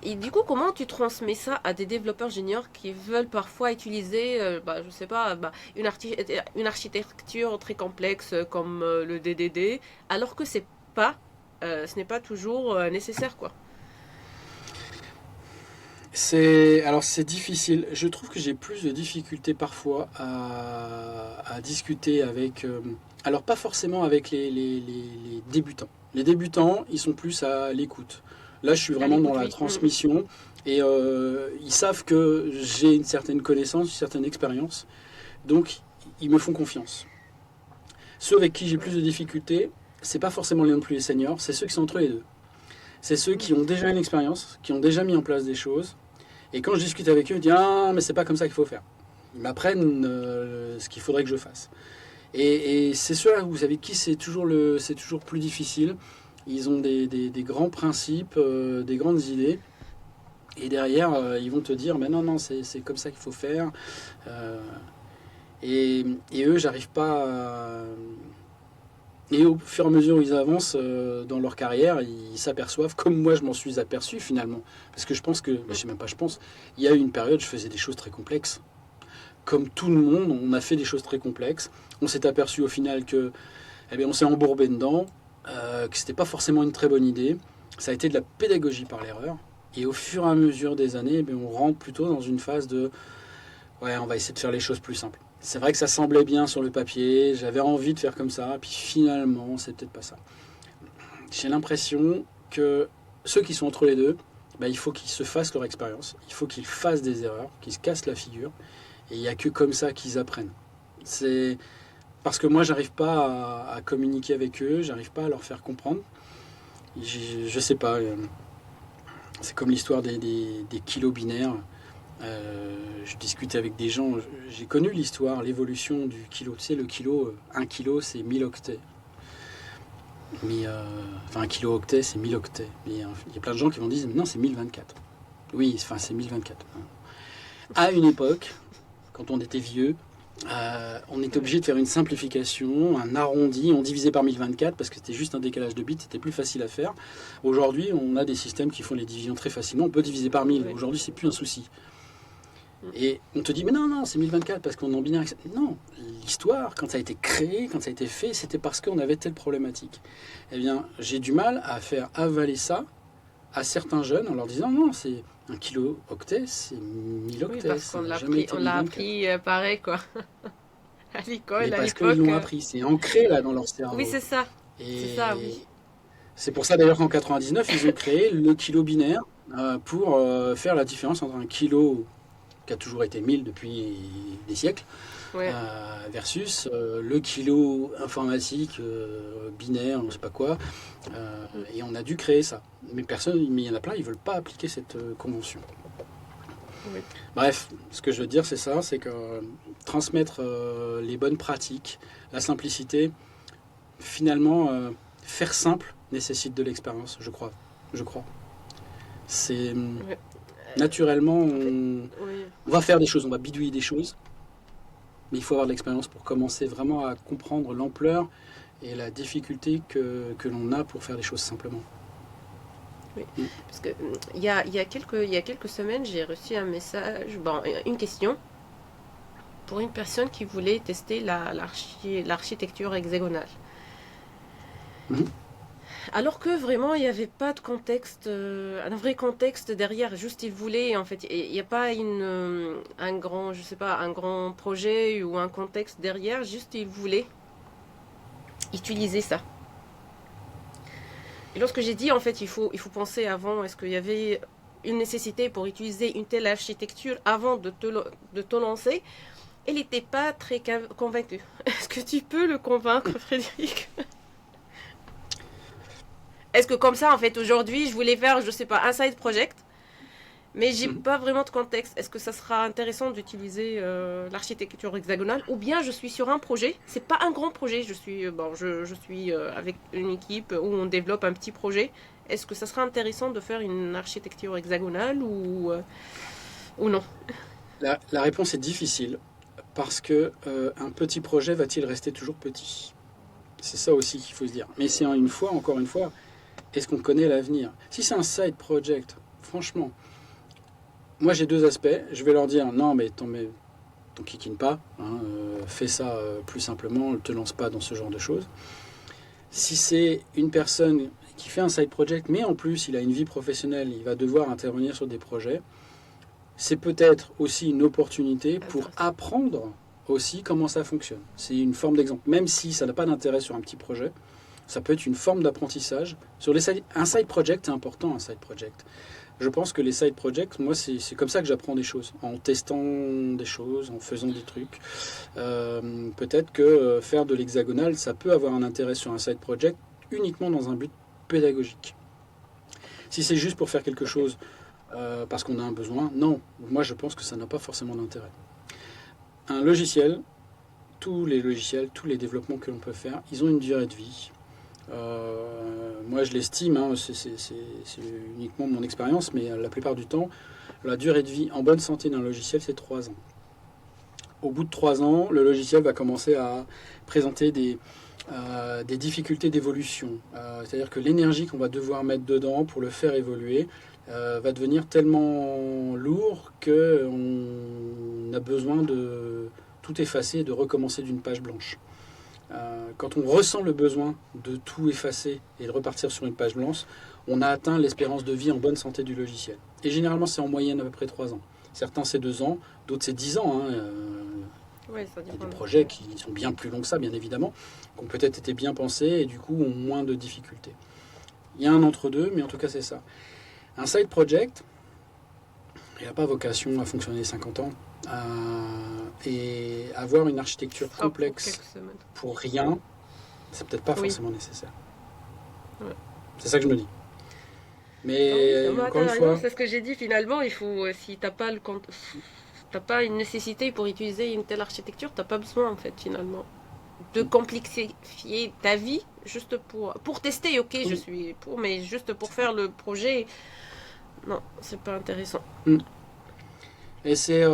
[SPEAKER 1] Et du coup, comment tu transmets ça à des développeurs juniors qui veulent parfois utiliser, je sais pas, une architecture très complexe comme le DDD, alors que pas, ce n'est pas toujours nécessaire, quoi.
[SPEAKER 2] C'est difficile. Je trouve que j'ai plus de difficultés parfois à discuter avec. Alors pas forcément avec les débutants. Les débutants, ils sont plus à l'écoute. Là, je suis
[SPEAKER 1] À
[SPEAKER 2] vraiment dans
[SPEAKER 1] l'écoute,
[SPEAKER 2] la
[SPEAKER 1] oui.
[SPEAKER 2] transmission et ils savent que j'ai une certaine connaissance, une certaine expérience. Donc, ils me font confiance. Ceux avec qui j'ai plus de difficultés, c'est pas forcément les non plus les seniors, c'est ceux qui sont entre les deux. C'est ceux qui ont déjà une expérience, qui ont déjà mis en place des choses. Et quand je discute avec eux, ils disent ah mais c'est pas comme ça qu'il faut faire. Ils m'apprennent ce qu'il faudrait que je fasse. Et c'est ceux-là, vous savez qui c'est toujours plus difficile. Ils ont des grands principes, des grandes idées. Et derrière, ils vont te dire mais non, non, c'est comme ça qu'il faut faire. Euh, et eux, j'arrive pas à... Et au fur et à mesure où ils avancent dans leur carrière, ils s'aperçoivent, comme moi je m'en suis aperçu finalement. Parce que je pense que, je sais même pas, je pense, il y a eu une période, je faisais des choses très complexes. Comme tout le monde, on a fait des choses très complexes. On s'est aperçu au final que, eh bien, on s'est embourbé dedans, que c'était pas forcément une très bonne idée. Ça a été de la pédagogie par l'erreur. Et au fur et à mesure des années, eh bien, on rentre plutôt dans une phase de, ouais, on va essayer de faire les choses plus simples. C'est vrai que ça semblait bien sur le papier, j'avais envie de faire comme ça, puis finalement, c'est peut-être pas ça. J'ai l'impression que ceux qui sont entre les deux, bah, il faut qu'ils se fassent leur expérience, il faut qu'ils fassent des erreurs, qu'ils se cassent la figure, et il n'y a que comme ça qu'ils apprennent. C'est parce que moi, j'arrive pas à communiquer avec eux, j'arrive pas à leur faire comprendre. Je sais pas, c'est comme l'histoire des kilos binaires. Je discutais avec des gens, j'ai connu l'histoire, l'évolution du kilo. Tu sais, le kilo, 1 kilo, c'est 1000 octets. Mais, enfin, un kilo octet, c'est 1000 octets. Mais il y a plein de gens qui vont dire, non, c'est 1024. Oui, enfin, c'est 1024. À une époque, quand on était vieux, on était obligé de faire une simplification, un arrondi, on divisait par 1024 parce que c'était juste un décalage de bits, c'était plus facile à faire. Aujourd'hui, on a des systèmes qui font les divisions très facilement, on peut diviser par 1000. Aujourd'hui, c'est plus un souci. Et on te dit, mais non, non, c'est 1024 parce qu'on est en binaire. Non, l'histoire, quand ça a été créé, quand ça a été fait, c'était parce qu'on avait telle problématique. Eh bien, j'ai du mal à faire avaler ça à certains jeunes en leur disant, non, c'est un kilo octet, c'est 1000 octets.
[SPEAKER 1] Oui, parce qu'on l'a appris pareil, quoi. À
[SPEAKER 2] Mais
[SPEAKER 1] l'école, à
[SPEAKER 2] parce qu'ils
[SPEAKER 1] l'époque.
[SPEAKER 2] l'ont appris, c'est ancré là dans leur
[SPEAKER 1] Oui,
[SPEAKER 2] cerveau.
[SPEAKER 1] c'est ça. C'est ça,
[SPEAKER 2] Et
[SPEAKER 1] oui.
[SPEAKER 2] c'est pour ça d'ailleurs qu'en 99, ils ont créé le kilo binaire pour faire la différence entre un kilo qui a toujours été 1000 depuis des siècles,
[SPEAKER 1] Ouais.
[SPEAKER 2] versus le kilo informatique, binaire, je ne sais pas quoi. Et on a dû créer ça. Mais mais il y en a plein, ils ne veulent pas appliquer cette convention.
[SPEAKER 1] Oui.
[SPEAKER 2] Bref, ce que je veux dire, c'est ça, c'est que transmettre les bonnes pratiques, la simplicité, finalement, faire simple nécessite de l'expérience, je crois. Je crois. C'est
[SPEAKER 1] Ouais.
[SPEAKER 2] naturellement,
[SPEAKER 1] En fait, oui.
[SPEAKER 2] on va faire des choses, on va bidouiller des choses, mais il faut avoir de l'expérience pour commencer vraiment à comprendre l'ampleur et la difficulté que l'on a pour faire les choses simplement.
[SPEAKER 1] Oui.
[SPEAKER 2] Mm.
[SPEAKER 1] Parce que il y a quelques semaines, j'ai reçu un message, une question pour une personne qui voulait tester l'architecture hexagonale.
[SPEAKER 2] Mhm.
[SPEAKER 1] Alors que vraiment, il n'y avait pas de contexte, un vrai contexte derrière. Juste, il voulait, en fait, il n'y a pas un grand, je sais pas, un grand projet ou un contexte derrière. Juste, il voulait utiliser ça. Et lorsque j'ai dit, en fait, il faut penser avant, est-ce qu'il y avait une nécessité pour utiliser une telle architecture avant de te lancer, elle n'était pas très convaincue. Est-ce que tu peux le convaincre, Frédéric? Est-ce que comme ça, en fait, aujourd'hui, je voulais faire, je sais pas, un side project, mais j'ai
[SPEAKER 2] Mhm.
[SPEAKER 1] pas vraiment de contexte. Est-ce que ça sera intéressant d'utiliser l'architecture hexagonale? Ou bien je suis sur un projet, c'est pas un grand projet, je suis avec une équipe où on développe un petit projet. Est-ce que ça sera intéressant de faire une architecture hexagonale ou non?
[SPEAKER 2] La réponse est difficile parce que un petit projet va-t-il rester toujours petit? C'est ça aussi qu'il faut se dire. Mais c'est encore une fois, est-ce qu'on connaît l'avenir? Si c'est un side project, franchement, moi j'ai deux aspects. Je vais leur dire non, mais t'en kikine pas, hein, fais ça plus simplement, ne te lance pas dans ce genre de choses. Si c'est une personne qui fait un side project, mais en plus il a une vie professionnelle, il va devoir intervenir sur des projets, c'est peut-être aussi une opportunité pour apprendre aussi comment ça fonctionne. C'est une forme d'exemple. Même si ça n'a pas d'intérêt sur un petit projet, ça peut être une forme d'apprentissage. Un side project, c'est important, un side project. Je pense que les side projects, moi, c'est comme ça que j'apprends des choses, en testant des choses, en faisant des trucs. Peut-être que faire de l'hexagonal, ça peut avoir un intérêt sur un side project uniquement dans un but pédagogique. Si c'est juste pour faire quelque chose parce qu'on a un besoin, non. Moi, je pense que ça n'a pas forcément d'intérêt. Un logiciel, tous les développements que l'on peut faire, ils ont une durée de vie. Moi je l'estime, hein, c'est uniquement mon expérience, mais la plupart du temps, la durée de vie en bonne santé d'un logiciel, c'est 3 ans. Au bout de 3 ans, le logiciel va commencer à présenter des difficultés d'évolution. C'est-à-dire que l'énergie qu'on va devoir mettre dedans pour le faire évoluer va devenir tellement lourd qu'on a besoin de tout effacer et de recommencer d'une page blanche. Quand on ressent le besoin de tout effacer et de repartir sur une page blanche, on a atteint l'espérance de vie en bonne santé du logiciel. Et généralement, c'est en moyenne à peu près 3 ans. Certains, c'est 2 ans, d'autres, c'est 10 ans. Hein.
[SPEAKER 1] Ouais, ça
[SPEAKER 2] il y a des projets qui sont bien plus longs que ça, bien évidemment, qui ont peut-être été bien pensés et du coup ont moins de difficultés. Il y a un entre-deux, mais en tout cas, c'est ça. Un side project, il n'a pas vocation à fonctionner 50 ans. Et avoir une architecture complexe pour rien, c'est peut-être pas forcément nécessaire. Ouais. C'est ça que je me dis. Mais encore une fois,
[SPEAKER 1] c'est ce que j'ai dit finalement. Il faut, si t'as pas une nécessité pour utiliser une telle architecture, t'as pas besoin en fait finalement de complexifier ta vie juste pour tester. Ok, je suis pour, mais juste pour faire le projet, non, c'est pas intéressant.
[SPEAKER 2] Et c'est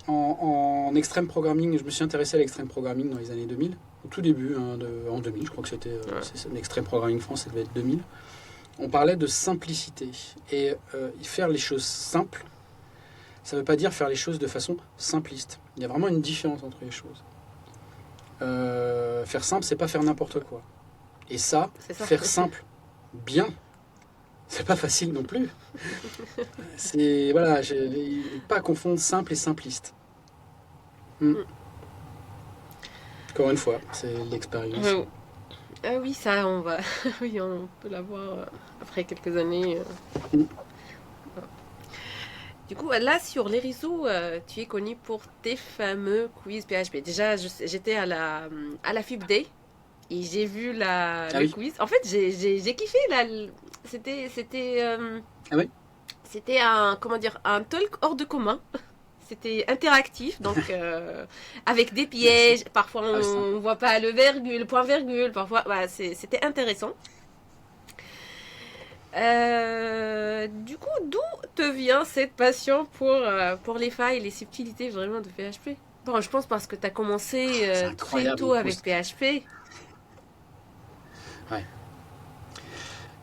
[SPEAKER 2] en extreme programming, je me suis intéressé à l'extreme programming dans les années 2000, au tout début, hein, en 2000, je crois que c'était l'extreme programming France, ça devait être 2000. On parlait de simplicité. Et faire les choses simples, ça ne veut pas dire faire les choses de façon simpliste. Il y a vraiment une différence entre les choses. Faire simple, c'est pas faire n'importe quoi. Et ça, faire simple, bien, c'est pas facile non plus. C'est voilà, pas confondre simple et simpliste. Encore une fois, c'est l'expérience.
[SPEAKER 1] Ah oui, ça, on va, oui, on peut l'avoir après quelques années. Du coup, là, sur les réseaux, tu es connu pour tes fameux quiz PHP. Déjà, j'étais à la FIB Day et j'ai vu le quiz. En fait, j'ai kiffé. C'était un talk hors de commun. C'était interactif, donc avec des pièges. Parfois, on ne voit pas le point virgule. Parfois, c'était intéressant. Du coup, d'où te vient cette passion pour les failles et les subtilités vraiment de PHP? Bon, je pense parce que tu as commencé très tôt avec PHP.
[SPEAKER 2] Ouais.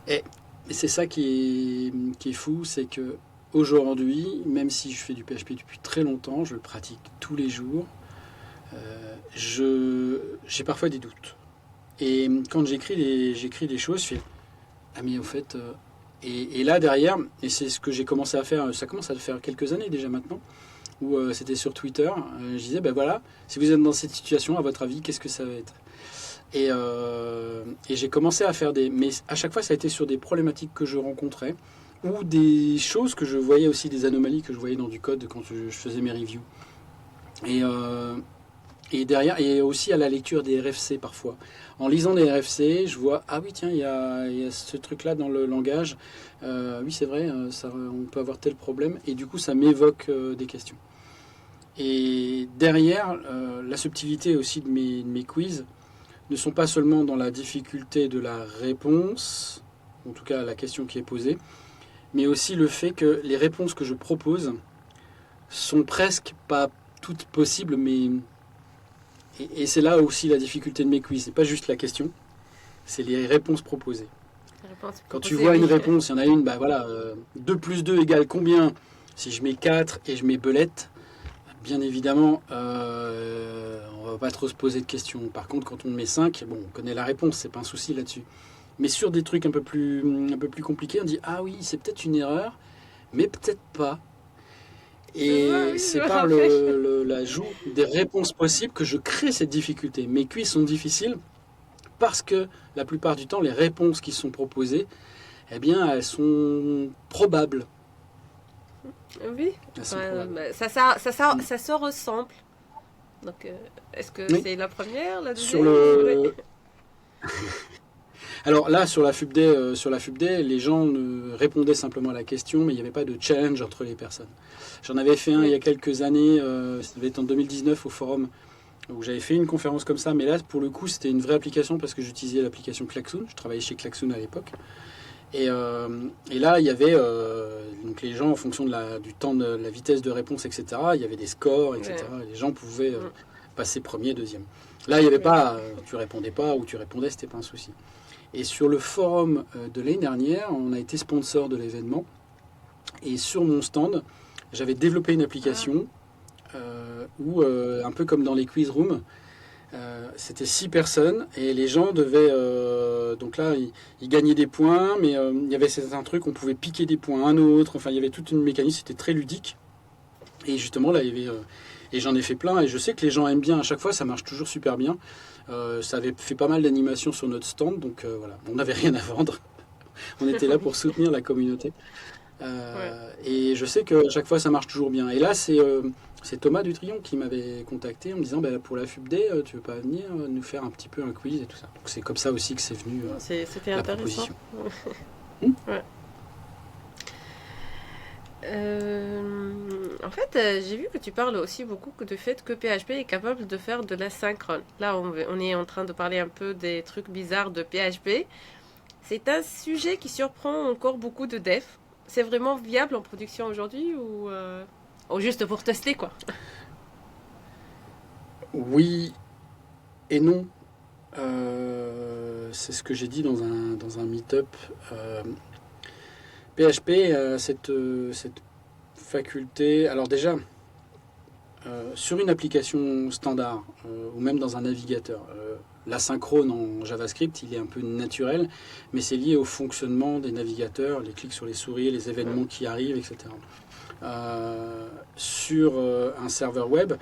[SPEAKER 2] Et c'est ça qui est fou, c'est que aujourd'hui, même si je fais du PHP depuis très longtemps, je le pratique tous les jours, j'ai parfois des doutes. Et quand j'écris des choses, je fais « Ah mais au fait... Et là derrière, et c'est ce que j'ai commencé à faire, ça commence à faire quelques années déjà maintenant, où c'était sur Twitter, je disais ben voilà, si vous êtes dans cette situation, à votre avis, qu'est-ce que ça va être? Et j'ai commencé à faire mais à chaque fois ça a été sur des problématiques que je rencontrais, ou des choses que je voyais aussi, des anomalies que je voyais dans du code quand je faisais mes reviews. Et derrière, et aussi à la lecture des RFC parfois. En lisant des RFC, je vois, ah oui tiens, il y a ce truc-là dans le langage. Oui c'est vrai, on peut avoir tel problème. Et du coup, ça m'évoque des questions. Et derrière, la subtilité aussi de mes quiz ne sont pas seulement dans la difficulté de la réponse, en tout cas la question qui est posée, mais aussi le fait que les réponses que je propose sont presque pas toutes possibles, mais... Et c'est là aussi la difficulté de mes quiz. C'est pas juste la question, c'est les réponses proposées. Quand tu vois une réponse, il y en a une, 2 plus 2 égale combien? Si je mets 4 et je mets belette, bien évidemment, on va pas trop se poser de questions. Par contre, quand on met 5, bon, on connaît la réponse, c'est pas un souci là-dessus. Mais sur des trucs un peu plus compliqués, on dit ah oui, c'est peut-être une erreur, mais peut-être pas. Et c'est par l'ajout des réponses possibles que je crée cette difficulté. Mes quiz sont difficiles parce que la plupart du temps, les réponses qui sont proposées, eh bien, elles sont probables.
[SPEAKER 1] Oui, ça se ressemble. Donc, est-ce que c'est la première, la deuxième?
[SPEAKER 2] Alors là, sur la FUBD, les gens répondaient simplement à la question, mais il n'y avait pas de challenge entre les personnes. J'en avais fait un il y a quelques années, ça devait être en 2019 au forum, où j'avais fait une conférence comme ça, mais là, pour le coup, c'était une vraie application parce que j'utilisais l'application Klaxoon. Je travaillais chez Klaxoon à l'époque. Et là, il y avait donc les gens, en fonction du temps, de la vitesse de réponse, etc., il y avait des scores, etc. Et les gens pouvaient passer premier, deuxième. Là, il n'y avait pas, tu répondais pas ou tu répondais, c'était pas un souci. Et sur le forum de l'année dernière, on a été sponsor de l'événement. Et sur mon stand, j'avais développé une application où, un peu comme dans les quiz rooms, c'était 6 personnes et les gens devaient... donc là, ils gagnaient des points, mais il y avait certains trucs, on pouvait piquer des points à un autre. Enfin, il y avait toute une mécanique, c'était très ludique. Et justement, là, il y avait... et j'en ai fait plein et je sais que les gens aiment bien. À chaque fois, ça marche toujours super bien. Ça avait fait pas mal d'animations sur notre stand, donc voilà, on n'avait rien à vendre. On était là pour soutenir la communauté. Et je sais qu'à chaque fois, ça marche toujours bien. Et là, c'est Thomas Dutrion qui m'avait contacté en me disant pour la FUBD, tu veux pas venir nous faire un petit peu un quiz et tout ça. Donc c'est comme ça aussi que c'est venu
[SPEAKER 1] c'était
[SPEAKER 2] la
[SPEAKER 1] intéressant.
[SPEAKER 2] proposition.
[SPEAKER 1] Ouais. En fait, j'ai vu que tu parles aussi beaucoup du fait que PHP est capable de faire de l'asynchrone. Là, on est en train de parler un peu des trucs bizarres de PHP. C'est un sujet qui surprend encore beaucoup de devs. C'est vraiment viable en production aujourd'hui ou juste pour tester, quoi?
[SPEAKER 2] Oui et non. C'est ce que j'ai dit dans un meet-up. PHP a cette faculté. Alors déjà, sur une application standard ou même dans un navigateur, l'asynchrone en JavaScript, il est un peu naturel, mais c'est lié au fonctionnement des navigateurs, les clics sur les souris, les événements qui arrivent, etc. Sur un serveur web,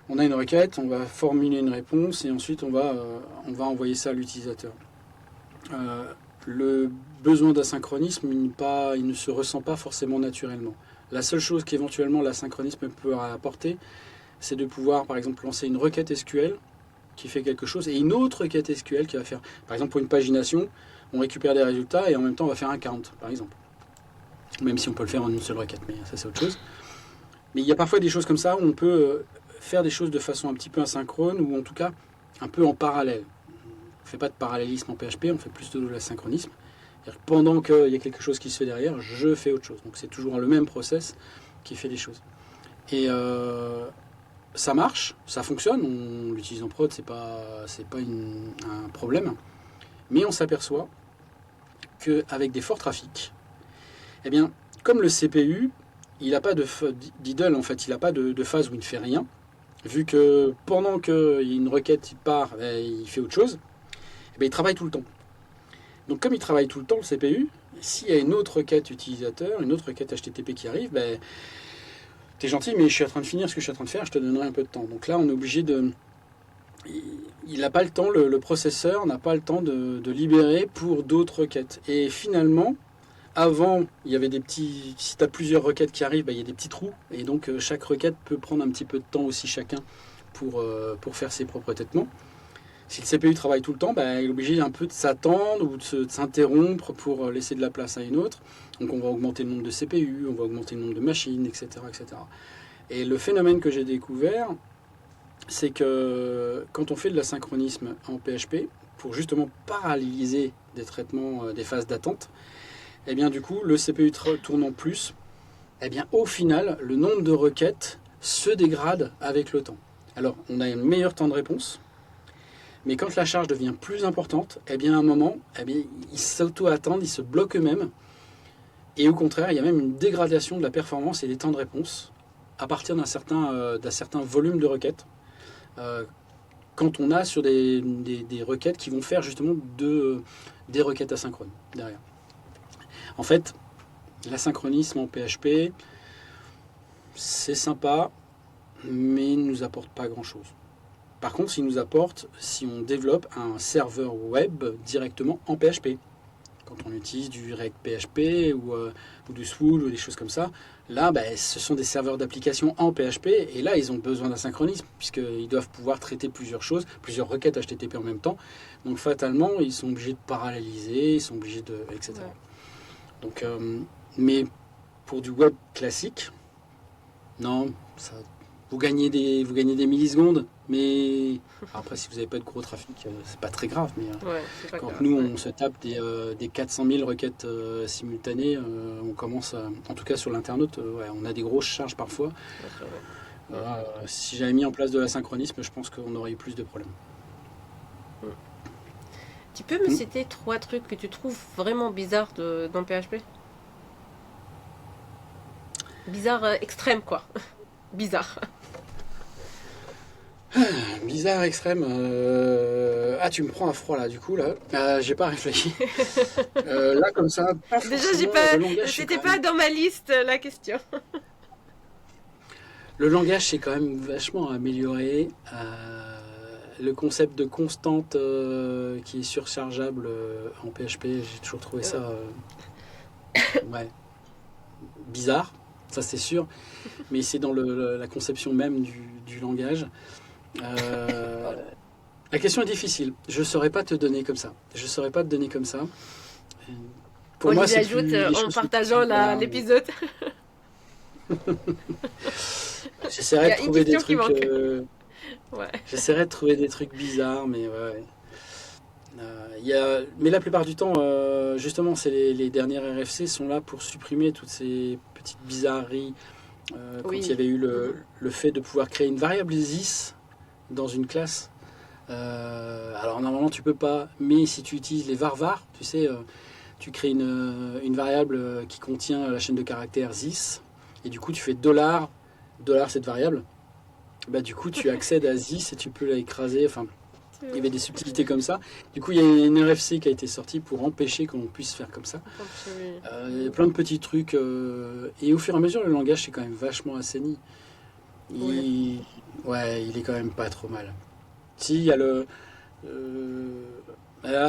[SPEAKER 2] on a une requête, on va formuler une réponse et ensuite on va envoyer ça à l'utilisateur. Le besoin d'asynchronisme, il ne se ressent pas forcément naturellement. La seule chose qu'éventuellement l'asynchronisme peut apporter, c'est de pouvoir, par exemple, lancer une requête SQL qui fait quelque chose et une autre requête SQL qui va faire, par exemple, pour une pagination, on récupère des résultats et en même temps on va faire un count, par exemple. Même si on peut le faire en une seule requête, mais ça c'est autre chose. Mais il y a parfois des choses comme ça où on peut faire des choses de façon un petit peu asynchrone ou en tout cas un peu en parallèle. On ne fait pas de parallélisme en PHP, on fait plus de l'asynchronisme. C'est-à-dire que pendant qu'il y a quelque chose qui se fait derrière, je fais autre chose. Donc c'est toujours le même process qui fait les choses. Et ça marche, ça fonctionne, on l'utilise en prod, c'est pas un problème. Mais on s'aperçoit qu'avec des forts trafics, eh bien, comme le CPU, il n'a pas d'idle, en fait, il n'a pas de phase où il ne fait rien, vu que pendant qu'une requête part, il fait autre chose, eh bien, il travaille tout le temps. Donc comme il travaille tout le temps, le CPU, s'il y a une autre requête utilisateur, une autre requête HTTP qui arrive, t'es gentil, mais je suis en train de finir ce que je suis en train de faire, je te donnerai un peu de temps. Donc là, on est obligé de... Il n'a pas le temps, le processeur n'a pas le temps de libérer pour d'autres requêtes. Et finalement, avant, il y avait des petits... Si tu as plusieurs requêtes qui arrivent, il y a des petits trous. Et donc, chaque requête peut prendre un petit peu de temps aussi chacun pour faire ses propres traitements. Si le CPU travaille tout le temps, il est obligé un peu de s'attendre ou de s'interrompre pour laisser de la place à une autre. Donc on va augmenter le nombre de CPU, on va augmenter le nombre de machines, etc. etc. Et le phénomène que j'ai découvert, c'est que quand on fait de l'asynchronisme en PHP, pour justement paralléliser des traitements, des phases d'attente, eh bien du coup, le CPU tournant plus, eh bien au final, le nombre de requêtes se dégrade avec le temps. Alors, on a un meilleur temps de réponse, Mais quand la charge devient plus importante, eh bien à un moment, eh bien, ils s'auto-attendent, ils se bloquent eux-mêmes. Et au contraire, il y a même une dégradation de la performance et des temps de réponse à partir d'un certain volume de requêtes. Euh, quand on a sur des requêtes qui vont faire justement des requêtes asynchrones derrière. En fait, l'asynchronisme en PHP, c'est sympa, mais il ne nous apporte pas grand-chose. Par contre, il nous apporte si on développe un serveur web directement en PHP. Quand on utilise du React PHP ou du Swool ou des choses comme ça, là, ce sont des serveurs d'application en PHP et là, ils ont besoin d'un synchronisme puisqu'ils doivent pouvoir traiter plusieurs choses, plusieurs requêtes HTTP en même temps. Donc, fatalement, ils sont obligés de paralléliser, ils sont obligés de... etc. Ouais. Donc, mais pour du web classique, non, ça... Vous gagnez des millisecondes, mais après, si vous n'avez pas de gros trafic, c'est pas très grave. Mais pas quand grave, nous, on se tape des 400 000 requêtes simultanées, on commence à, en tout cas sur l'internaute, on a des grosses charges parfois. Si j'avais mis en place de l'asynchronisme, je pense qu'on aurait eu plus de problèmes.
[SPEAKER 1] Tu peux me citer 3 trucs que tu trouves vraiment bizarres dans PHP? Bizarre extrême, quoi. Bizarre.
[SPEAKER 2] Bizarre extrême. Ah, tu me prends à froid là, du coup là. J'ai pas réfléchi. Là comme ça.
[SPEAKER 1] Déjà, c'était pas dans ma liste la question.
[SPEAKER 2] Le langage s'est quand même vachement amélioré. Le concept de constante qui est surchargeable en PHP, j'ai toujours trouvé ça bizarre. Ça c'est sûr, mais c'est dans la conception même du langage. La question est difficile. Je ne saurais pas te donner comme ça.
[SPEAKER 1] Pour moi, c'est ajoute en partageant l'épisode.
[SPEAKER 2] J'essaierai de trouver des trucs. J'essaierai de trouver des trucs bizarres, mais ouais. Mais la plupart du temps, justement, c'est les dernières RFC sont là pour supprimer toutes ces petites bizarreries. Quand il y avait eu le fait de pouvoir créer une variable this dans une classe. Alors normalement tu peux pas, mais si tu utilises les varvars, tu sais, tu crées une variable qui contient la chaîne de caractères this, et du coup tu fais $, cette variable. Du coup tu accèdes à this et tu peux la écraser. Enfin, il y avait des subtilités comme ça. Du coup, il y a une RFC qui a été sortie pour empêcher qu'on puisse faire comme ça. Il y a plein de petits trucs. Et au fur et à mesure, le langage s'est quand même vachement assaini. Il est quand même pas trop mal. Si, il y a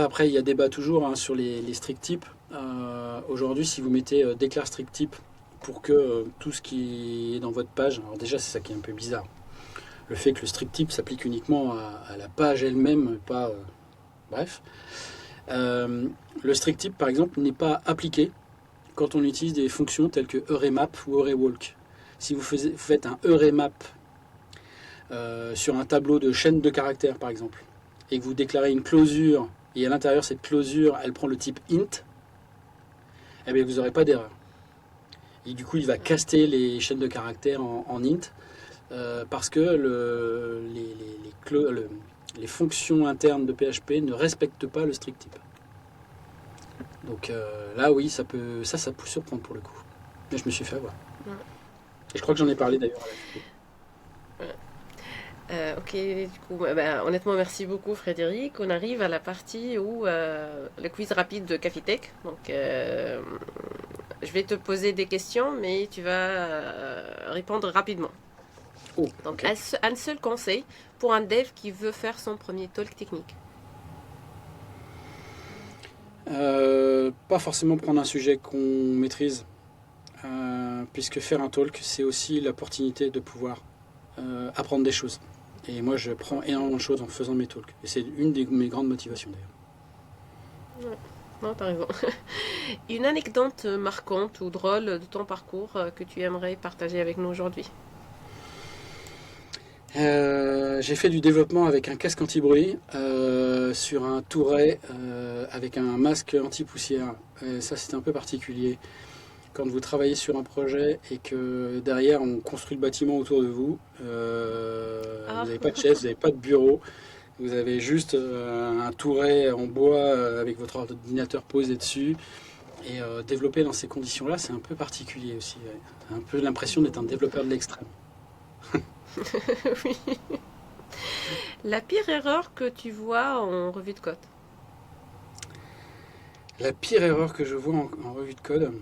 [SPEAKER 2] après, il y a débat toujours sur les strict types. Aujourd'hui, si vous mettez déclare strict type pour que tout ce qui est dans votre page... Alors déjà, c'est ça qui est un peu bizarre. Le fait que le strict type s'applique uniquement à la page elle-même, pas... bref. Le strict type, par exemple, n'est pas appliqué quand on utilise des fonctions telles que arraymap ou arraywalk. Si vous faites un arraymap sur un tableau de chaîne de caractères, par exemple, et que vous déclarez une clausure, et à l'intérieur, cette clausure, elle prend le type int, eh bien, vous n'aurez pas d'erreur. Et du coup, il va caster les chaînes de caractères en int, parce que les fonctions internes de PHP ne respectent pas le strict type. Donc là, oui, ça peut surprendre pour le coup. Mais je me suis fait avoir. Et je crois que j'en ai parlé d'ailleurs.
[SPEAKER 1] Ok, du coup, honnêtement, merci beaucoup Frédéric. On arrive à la partie où le quiz rapide de Cafitech. Donc, je vais te poser des questions, mais tu vas répondre rapidement.
[SPEAKER 2] Oh,
[SPEAKER 1] donc, un seul conseil pour un dev qui veut faire son premier talk technique.
[SPEAKER 2] Pas forcément prendre un sujet qu'on maîtrise, puisque faire un talk, c'est aussi l'opportunité de pouvoir apprendre des choses. Et moi, je prends énormément de choses en faisant mes talks. Et c'est une de mes grandes motivations, d'ailleurs.
[SPEAKER 1] Ouais. Non, t'as raison. Une anecdote marquante ou drôle de ton parcours que tu aimerais partager avec nous aujourd'hui?
[SPEAKER 2] J'ai fait du développement avec un casque anti-bruit sur un touret avec un masque anti-poussière. Ça, c'était un peu particulier. Quand vous travaillez sur un projet et que derrière on construit le bâtiment autour de vous, vous n'avez pas de chaise, vous n'avez pas de bureau, Vous avez juste un touret en bois avec votre ordinateur posé dessus. Et développer dans ces conditions-là, c'est un peu particulier aussi. Ouais. Un peu l'impression d'être un développeur de l'extrême.
[SPEAKER 1] Oui. La pire erreur que tu vois en revue de code?
[SPEAKER 2] La pire erreur que je vois en revue de code,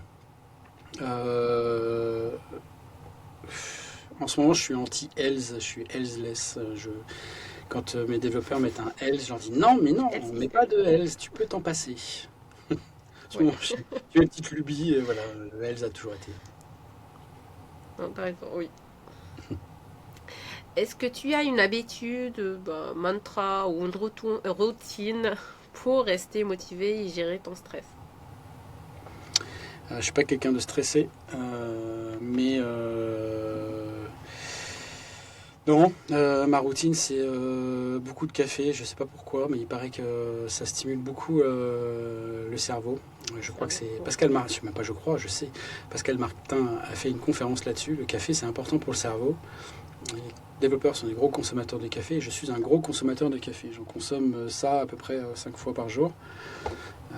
[SPEAKER 2] euh, en ce moment je suis anti-else, je suis elseless. Quand mes développeurs mettent un else, je leur dis non, mais non, on met pas de else, tu peux t'en passer. En ce
[SPEAKER 1] Oui,
[SPEAKER 2] moment, j'ai une petite lubie, et voilà, le else a toujours été.
[SPEAKER 1] non, t'as raison, oui. Est-ce que tu as une habitude, mantra ou une routine pour rester motivé et gérer ton stress?
[SPEAKER 2] Je suis pas quelqu'un de stressé, mais non, ma routine c'est beaucoup de café. Je sais pas pourquoi, mais il paraît que ça stimule beaucoup le cerveau. Je crois que
[SPEAKER 1] Cerveau,
[SPEAKER 2] c'est
[SPEAKER 1] ouais.
[SPEAKER 2] Pascal Martin, même pas je crois, je sais. Pascal Martin a fait une conférence là-dessus. Le café c'est important pour le cerveau. Les développeurs sont des gros consommateurs de café et je suis un gros consommateur de café. J'en consomme ça à peu près 5 fois par jour. Euh,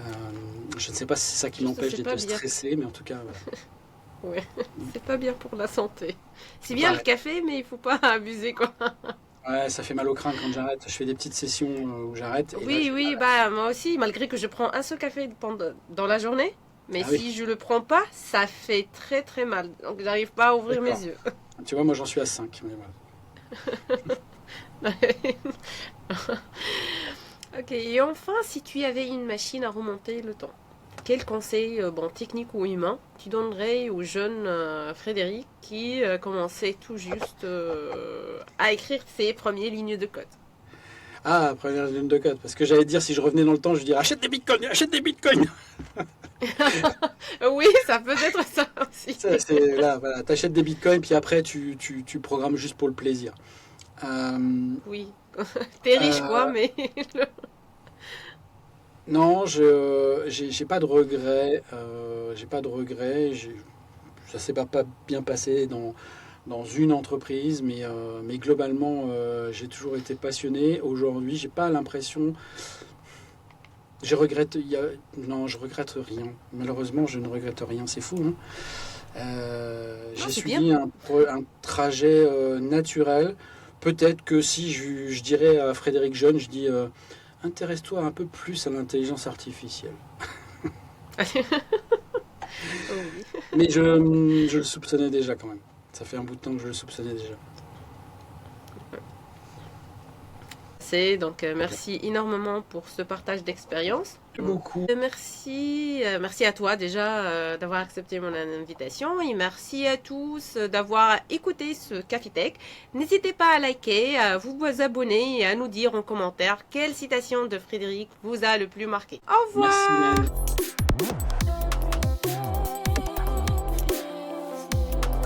[SPEAKER 2] je ne sais pas si c'est ça qui
[SPEAKER 1] Juste,
[SPEAKER 2] m'empêche
[SPEAKER 1] c'est pas
[SPEAKER 2] d'être
[SPEAKER 1] bien.
[SPEAKER 2] stressé, mais en tout cas, voilà.
[SPEAKER 1] Ouais, c'est pas bien pour la santé. C'est bien le
[SPEAKER 2] Ouais,
[SPEAKER 1] café, mais il faut pas abuser, quoi.
[SPEAKER 2] ouais, ça fait mal au crâne quand j'arrête. Je fais des petites sessions où j'arrête et là
[SPEAKER 1] Oui,
[SPEAKER 2] j'ai
[SPEAKER 1] oui,
[SPEAKER 2] mal.
[SPEAKER 1] bah moi aussi, malgré que je prends un seul café dans la journée, mais
[SPEAKER 2] Ah oui,
[SPEAKER 1] si je le prends pas, ça fait très très mal. Donc j'arrive pas à ouvrir mes
[SPEAKER 2] d'accord.
[SPEAKER 1] yeux.
[SPEAKER 2] Tu vois, moi j'en suis à 5. Mais voilà.
[SPEAKER 1] Ok, et enfin, si tu avais une machine à remonter le temps, quel conseil, bon, technique ou humain, tu donnerais au jeune Frédéric qui commençait tout juste à écrire ses premières lignes de code?
[SPEAKER 2] Ah, première ligne de code. Parce que j'allais te dire, si je revenais dans le temps, je dirais achète des bitcoins, achète des bitcoins.
[SPEAKER 1] Oui, ça peut être ça aussi.
[SPEAKER 2] Ça, c'est là, voilà, t'achètes des bitcoins, puis après tu programmes juste pour le plaisir. Euh,
[SPEAKER 1] Oui, t'es riche quoi,
[SPEAKER 2] euh,
[SPEAKER 1] mais
[SPEAKER 2] non, j'ai pas de regrets. J'ai pas de regrets. Ça s'est pas bien passé dans une entreprise, mais globalement, j'ai toujours été passionné. Aujourd'hui, j'ai pas l'impression. Je regrette. Non, je regrette rien. Malheureusement, je ne regrette rien. C'est fou, hein.
[SPEAKER 1] non,
[SPEAKER 2] J'ai
[SPEAKER 1] c'est bien.
[SPEAKER 2] suivi un trajet naturel. Peut-être que si je dirais à Frédéric Jeune, je dis intéresse-toi un peu plus à l'intelligence artificielle.
[SPEAKER 1] Oh oui.
[SPEAKER 2] Mais je le soupçonnais déjà quand même. Ça fait un bout de temps que je le soupçonnais déjà.
[SPEAKER 1] C'est donc merci énormément pour ce partage d'expérience.
[SPEAKER 2] Merci beaucoup.
[SPEAKER 1] Merci à toi déjà d'avoir accepté mon invitation et merci à tous d'avoir écouté ce Café Tech. N'hésitez pas à liker, à vous abonner et à nous dire en commentaire quelle citation de Frédéric vous a le plus marqué. Au
[SPEAKER 2] Merci,
[SPEAKER 1] revoir!
[SPEAKER 2] Imen.